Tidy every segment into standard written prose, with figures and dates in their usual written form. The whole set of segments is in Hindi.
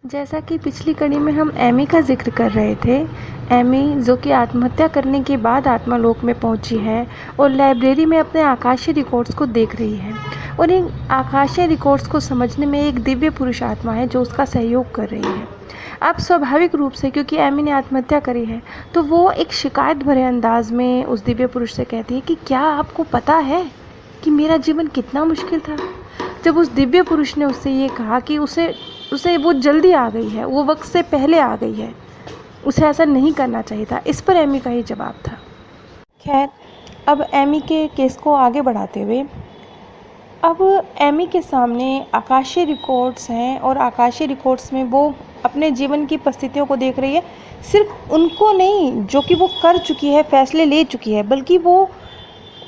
जैसा कि पिछली कड़ी में हम एमी का ज़िक्र कर रहे थे, एमी जो कि आत्महत्या करने के बाद आत्मालोक में पहुंची है और लाइब्रेरी में अपने आकाशीय रिकॉर्ड्स को देख रही है और इन आकाशीय रिकॉर्ड्स को समझने में एक दिव्य पुरुष आत्मा है जो उसका सहयोग कर रही है। अब स्वाभाविक रूप से क्योंकि एमी ने आत्महत्या करी है तो वो एक शिकायत भरे अंदाज में उस दिव्य पुरुष से कहती है कि क्या आपको पता है कि मेरा जीवन कितना मुश्किल था। जब उस दिव्य पुरुष ने उससे ये कहा कि उसे उसे वो जल्दी आ गई है, वो वक्त से पहले आ गई है, उसे ऐसा नहीं करना चाहिए था। इस पर एमी का ही जवाब था। खैर, अब एमी के केस को आगे बढ़ाते हुए अब एमी के सामने आकाशीय रिकॉर्ड्स हैं और आकाशीय रिकॉर्ड्स में वो अपने जीवन की परिस्थितियों को देख रही है। सिर्फ उनको नहीं जो कि वो कर चुकी है, फैसले ले चुकी है, बल्कि वो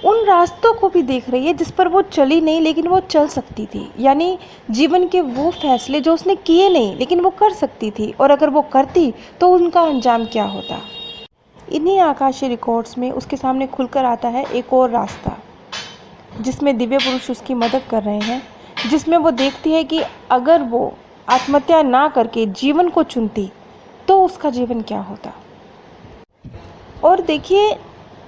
उन रास्तों को भी देख रही है जिस पर वो चली नहीं लेकिन वो चल सकती थी। यानी जीवन के वो फैसले जो उसने किए नहीं लेकिन वो कर सकती थी, और अगर वो करती तो उनका अंजाम क्या होता। इन्हीं आकाशीय रिकॉर्ड्स में उसके सामने खुलकर आता है एक और रास्ता जिसमें दिव्य पुरुष उसकी मदद कर रहे हैं, जिसमें वो देखती है कि अगर वो आत्महत्या ना करके जीवन को चुनती तो उसका जीवन क्या होता। और देखिए,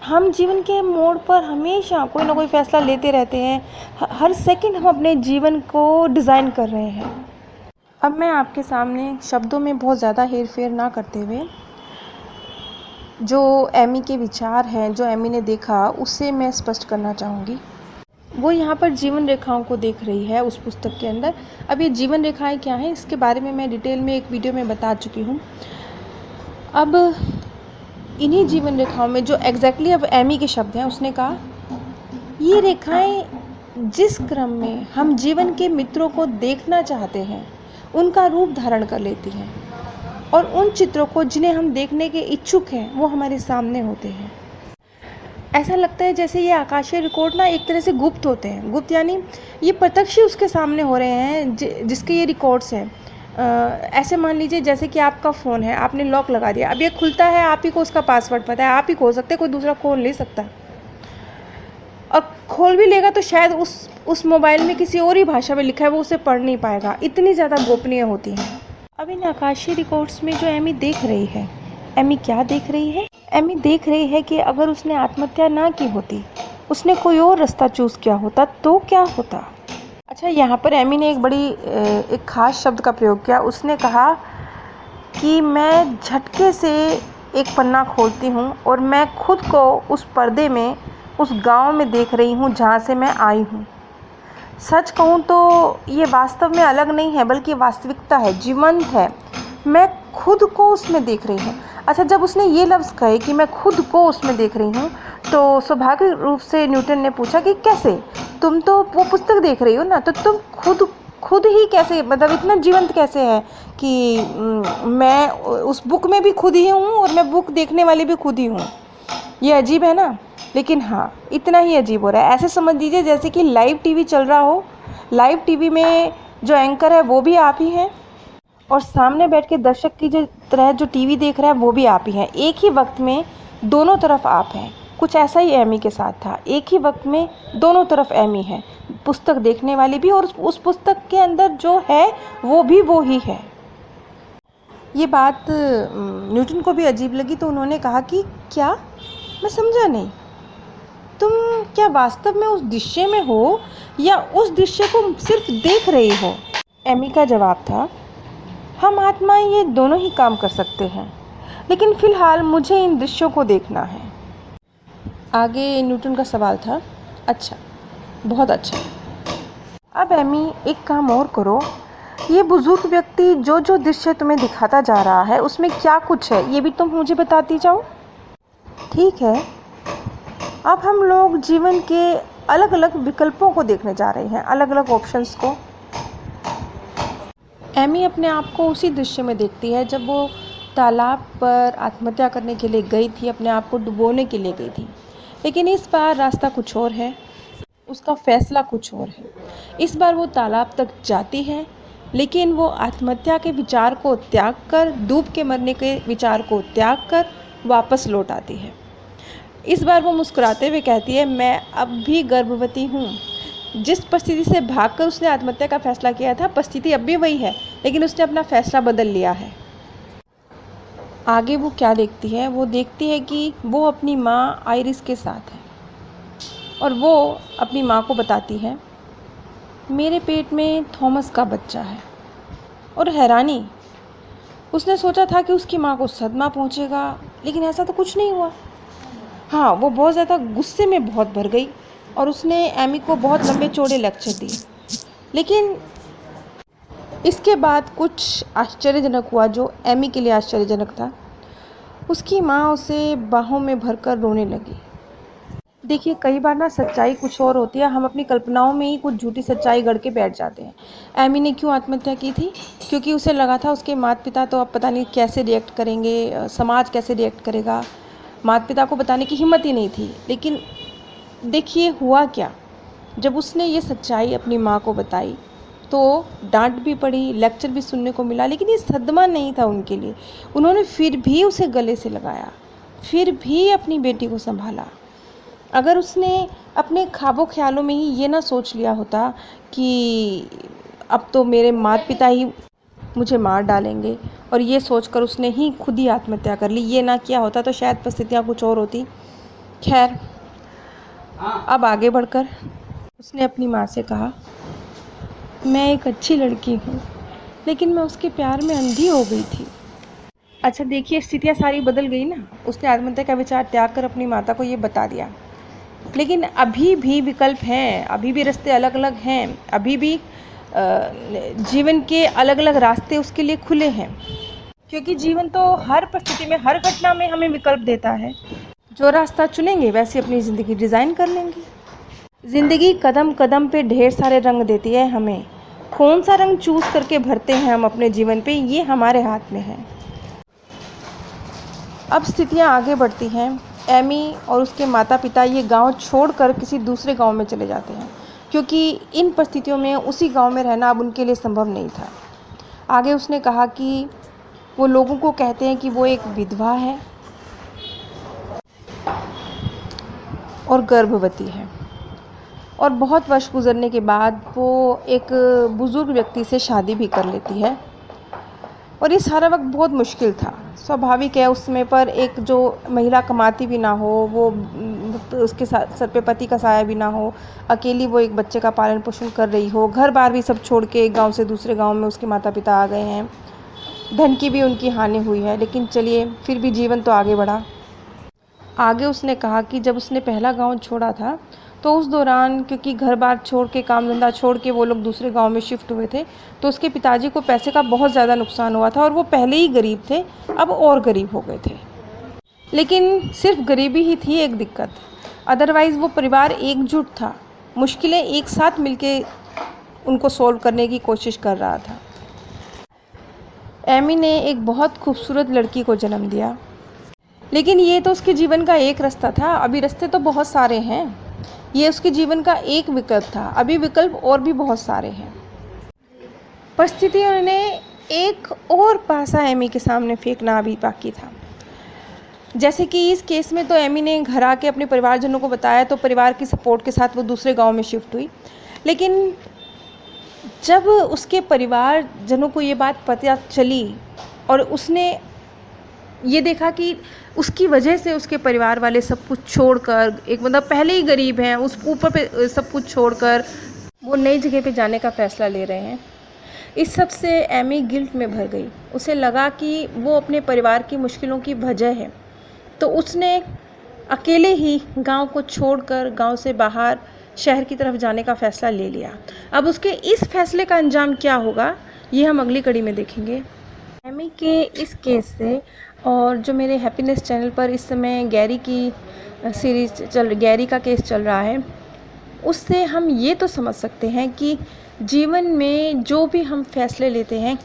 हम जीवन के मोड़ पर हमेशा कोई ना कोई फ़ैसला लेते रहते हैं। हर सेकंड हम अपने जीवन को डिज़ाइन कर रहे हैं। अब मैं आपके सामने शब्दों में बहुत ज़्यादा हेर-फेर ना करते हुए जो एमी के विचार हैं, जो एमी ने देखा, उससे मैं स्पष्ट करना चाहूँगी। वो यहाँ पर जीवन रेखाओं को देख रही है उस पुस्तक के अंदर। अब ये जीवन रेखाएँ क्या हैं, इसके बारे में मैं डिटेल में एक वीडियो में बता चुकी हूँ। अब इन्हीं जीवन रेखाओं में जो एग्जैक्टली अब एमी के शब्द हैं, उसने कहा, ये रेखाएं जिस क्रम में हम जीवन के मित्रों को देखना चाहते हैं उनका रूप धारण कर लेती हैं, और उन चित्रों को जिन्हें हम देखने के इच्छुक हैं वो हमारे सामने होते हैं। ऐसा लगता है जैसे ये आकाशीय रिकॉर्ड ना एक तरह से गुप्त होते हैं। गुप्त यानी ये प्रत्यक्ष ही उसके सामने हो रहे हैं जिसके ये रिकॉर्ड्स हैं। ऐसे मान लीजिए जैसे कि आपका फ़ोन है, आपने लॉक लगा दिया, अब ये खुलता है, आप ही को उसका पासवर्ड पता है, आप ही खोल सकते हैं, कोई दूसरा खोल नहीं सकता। और खोल भी लेगा तो शायद उस मोबाइल में किसी और ही भाषा में लिखा है, वो उसे पढ़ नहीं पाएगा। इतनी ज़्यादा गोपनीय होती हैं। अब इन आकाशीय रिकॉर्ड्स में जो एमी देख रही है, एमी क्या देख रही है? एमी देख रही है कि अगर उसने आत्महत्या ना की होती, उसने कोई और रास्ता चूज़ किया होता तो क्या होता। अच्छा, यहाँ पर एमी ने एक ख़ास शब्द का प्रयोग किया। उसने कहा कि मैं झटके से एक पन्ना खोलती हूँ और मैं खुद को उस पर्दे में, उस गांव में देख रही हूँ जहाँ से मैं आई हूँ। सच कहूँ तो ये वास्तव में अलग नहीं है बल्कि वास्तविकता है, जीवंत है। मैं खुद को उसमें देख रही हूँ। अच्छा, जब उसने ये लफ्ज़ कहे कि मैं खुद को उसमें देख रही हूँ तो स्वाभाविक रूप से न्यूटन ने पूछा कि कैसे? तुम तो वो पुस्तक देख रही हो ना, तो तुम खुद ही कैसे, मतलब इतना जीवंत कैसे है कि मैं उस बुक में भी खुद ही हूँ और मैं बुक देखने वाली भी खुद ही हूँ। ये अजीब है ना? लेकिन हाँ, इतना ही अजीब हो रहा है। ऐसे समझ लीजिए जैसे कि लाइव टीवी चल रहा हो, लाइव टीवी में जो एंकर है वो भी आप ही हैं और सामने बैठ के दर्शक की जो तरह जो टीवी देख रहा है वो भी आप ही हैं। एक ही वक्त में दोनों तरफ आप हैं। कुछ ऐसा ही एमी के साथ था। एक ही वक्त में दोनों तरफ एमी है, पुस्तक देखने वाली भी और उस पुस्तक के अंदर जो है वो भी वो ही है। ये बात न्यूटन को भी अजीब लगी तो उन्होंने कहा कि क्या? मैं समझा नहीं। तुम क्या वास्तव में उस दृश्य में हो या उस दृश्य को सिर्फ देख रही हो? एमी का जवाब था, हम आत्माएं ये दोनों ही काम कर सकते हैं, लेकिन फ़िलहाल मुझे इन दृश्यों को देखना है। आगे न्यूटन का सवाल था, अच्छा, बहुत अच्छा। अब एमी एक काम और करो, ये बुजुर्ग व्यक्ति जो दृश्य तुम्हें दिखाता जा रहा है उसमें क्या कुछ है ये भी तुम मुझे बताती जाओ। ठीक है। अब हम लोग जीवन के अलग अलग विकल्पों को देखने जा रहे हैं, अलग अलग ऑप्शंस को। एमी अपने आप को उसी दृश्य में देखती है जब वो तालाब पर आत्महत्या करने के लिए गई थी, अपने आप को डुबोने के लिए गई थी। लेकिन इस बार रास्ता कुछ और है, उसका फैसला कुछ और है। इस बार वो तालाब तक जाती है, लेकिन वो आत्महत्या के विचार को त्याग कर, डूब के मरने के विचार को त्याग कर वापस लौट आती है। इस बार वो मुस्कुराते हुए कहती है, मैं अब भी गर्भवती हूँ, जिस परिस्थिति से भागकर उसने आत्महत्या का फैसला किया था, परिस्थिति अब भी वही है, लेकिन उसने अपना फैसला बदल लिया है। आगे वो क्या देखती है? वो देखती है कि वो अपनी माँ आइरिस के साथ है और वो अपनी माँ को बताती है, मेरे पेट में थॉमस का बच्चा है। और हैरानी, उसने सोचा था कि उसकी माँ को सदमा पहुँचेगा, लेकिन ऐसा तो कुछ नहीं हुआ। हाँ, वो बहुत ज़्यादा गुस्से में बहुत भर गई और उसने एमी को बहुत लंबे चौड़े लेक्चर दिए। लेकिन इसके बाद कुछ आश्चर्यजनक हुआ, जो एमी के लिए आश्चर्यजनक था। उसकी माँ उसे बाहों में भरकर रोने लगी। देखिए, कई बार ना सच्चाई कुछ और होती है, हम अपनी कल्पनाओं में ही कुछ झूठी सच्चाई गढ़ के बैठ जाते हैं। एमी ने क्यों आत्महत्या की थी? क्योंकि उसे लगा था उसके माता पिता तो अब पता नहीं कैसे रिएक्ट करेंगे, समाज कैसे रिएक्ट करेगा। माता पिता को बताने की हिम्मत ही नहीं थी। लेकिन देखिए हुआ क्या, जब उसने ये सच्चाई अपनी माँ को बताई तो डांट भी पड़ी, लेक्चर भी सुनने को मिला, लेकिन ये सदमा नहीं था उनके लिए। उन्होंने फिर भी उसे गले से लगाया, फिर भी अपनी बेटी को संभाला। अगर उसने अपने ख्वाबों ख्यालों में ही ये ना सोच लिया होता कि अब तो मेरे माता पिता ही मुझे मार डालेंगे, और ये सोचकर उसने ही खुद ही आत्महत्या कर ली, ये ना किया होता तो शायद परिस्थितियाँ कुछ और होती। खैर, अब आगे बढ़कर उसने अपनी माँ से कहा, मैं एक अच्छी लड़की हूँ, लेकिन मैं उसके प्यार में अंधी हो गई थी। अच्छा देखिए, स्थितियाँ सारी बदल गई ना। उसने आत्महत्या का विचार त्याग कर अपनी माता को ये बता दिया। लेकिन अभी भी विकल्प हैं, अभी भी रास्ते अलग अलग हैं, अभी भी जीवन के अलग अलग रास्ते उसके लिए खुले हैं। क्योंकि जीवन तो हर परिस्थिति में, हर घटना में हमें विकल्प देता है। जो रास्ता चुनेंगे वैसे अपनी ज़िंदगी डिज़ाइन कर लेंगे। ज़िंदगी कदम कदम पे ढेर सारे रंग देती है हमें। कौन सा रंग चूज़ करके भरते हैं हम अपने जीवन पे, ये हमारे हाथ में है। अब स्थितियाँ आगे बढ़ती हैं। एमी और उसके माता पिता ये गांव छोड़कर किसी दूसरे गांव में चले जाते हैं, क्योंकि इन परिस्थितियों में उसी गांव में रहना अब उनके लिए संभव नहीं था। आगे उसने कहा कि वो लोगों को कहते हैं कि वो एक विधवा है और गर्भवती है, और बहुत वर्ष गुजरने के बाद वो एक बुज़ुर्ग व्यक्ति से शादी भी कर लेती है। और ये सारा वक्त बहुत मुश्किल था। स्वाभाविक है, उस समय पर एक जो महिला कमाती भी ना हो, वो उसके सर पे पति का साया भी ना हो, अकेली वो एक बच्चे का पालन पोषण कर रही हो, घर बार भी सब छोड़ के एक गांव से दूसरे गांव में उसके माता पिता आ गए हैं, धन की भी उनकी हानि हुई है, लेकिन चलिए फिर भी जीवन तो आगे बढ़ा। आगे उसने कहा कि जब उसने पहला गांव छोड़ा था तो उस दौरान, क्योंकि घर बार छोड़ के, काम धंधा छोड़ के वो लोग दूसरे गांव में शिफ्ट हुए थे, तो उसके पिताजी को पैसे का बहुत ज़्यादा नुकसान हुआ था, और वो पहले ही गरीब थे, अब और गरीब हो गए थे। लेकिन सिर्फ गरीबी ही थी एक दिक्कत, अदरवाइज़ वो परिवार एकजुट था, मुश्किलें एक साथ मिलके उनको सोल्व करने की कोशिश कर रहा था। एमी ने एक बहुत खूबसूरत लड़की को जन्म दिया, लेकिन ये तो उसके जीवन का एक रास्ता था, अभी रास्ते तो बहुत सारे हैं। ये उसके जीवन का एक विकल्प था, अभी विकल्प और भी बहुत सारे हैं। परिस्थितियों ने एक और पासा एमी के सामने फेंकना अभी बाकी था। जैसे कि इस केस में तो एमी ने घर आके अपने परिवारजनों को बताया, तो परिवार की सपोर्ट के साथ वो दूसरे गांव में शिफ्ट हुई। लेकिन जब उसके परिवारजनों को ये बात पता चली और उसने ये देखा कि उसकी वजह से उसके परिवार वाले सब कुछ छोड़कर, एक मतलब पहले ही गरीब हैं, उस ऊपर पे सब कुछ छोड़कर वो नई जगह पे जाने का फ़ैसला ले रहे हैं, इस सब से एमी गिल्ट में भर गई। उसे लगा कि वो अपने परिवार की मुश्किलों की वजह है, तो उसने अकेले ही गांव को छोड़कर, गांव से बाहर शहर की तरफ जाने का फ़ैसला ले लिया। अब उसके इस फैसले का अंजाम क्या होगा, ये हम अगली कड़ी में देखेंगे। एमी के इस केस से, और जो मेरे हैप्पीनेस चैनल पर इस समय गैरी की गैरी का केस चल रहा है, उससे हम ये तो समझ सकते हैं कि जीवन में जो भी हम फैसले लेते हैं,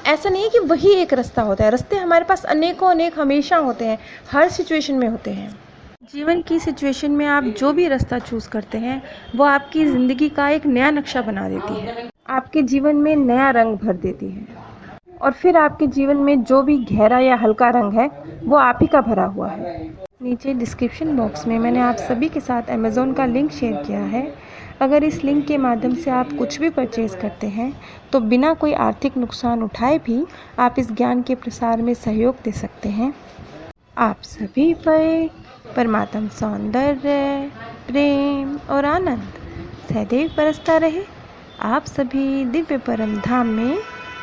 ऐसा नहीं है कि वही एक रास्ता होता है। रास्ते हमारे पास अनेकों अनेक हमेशा होते हैं, हर सिचुएशन में होते हैं। जीवन की सिचुएशन में आप जो भी रास्ता चूज़ करते हैं, वो आपकी ज़िंदगी का एक नया नक्शा बना देती है, आपके जीवन में नया रंग भर देती है, और फिर आपके जीवन में जो भी गहरा या हल्का रंग है वो आप ही का भरा हुआ है। नीचे डिस्क्रिप्शन बॉक्स में मैंने आप सभी के साथ अमेज़ॉन का लिंक शेयर किया है। अगर इस लिंक के माध्यम से आप कुछ भी परचेज़ करते हैं तो बिना कोई आर्थिक नुकसान उठाए भी आप इस ज्ञान के प्रसार में सहयोग दे सकते हैं। आप सभी पर परमात्म सौंदर्य, प्रेम और आनंद सदैव बरसता रहे। आप सभी दिव्य परम धाम में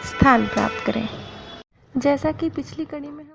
स्थान प्राप्त करें। जैसा कि पिछली कड़ी में हम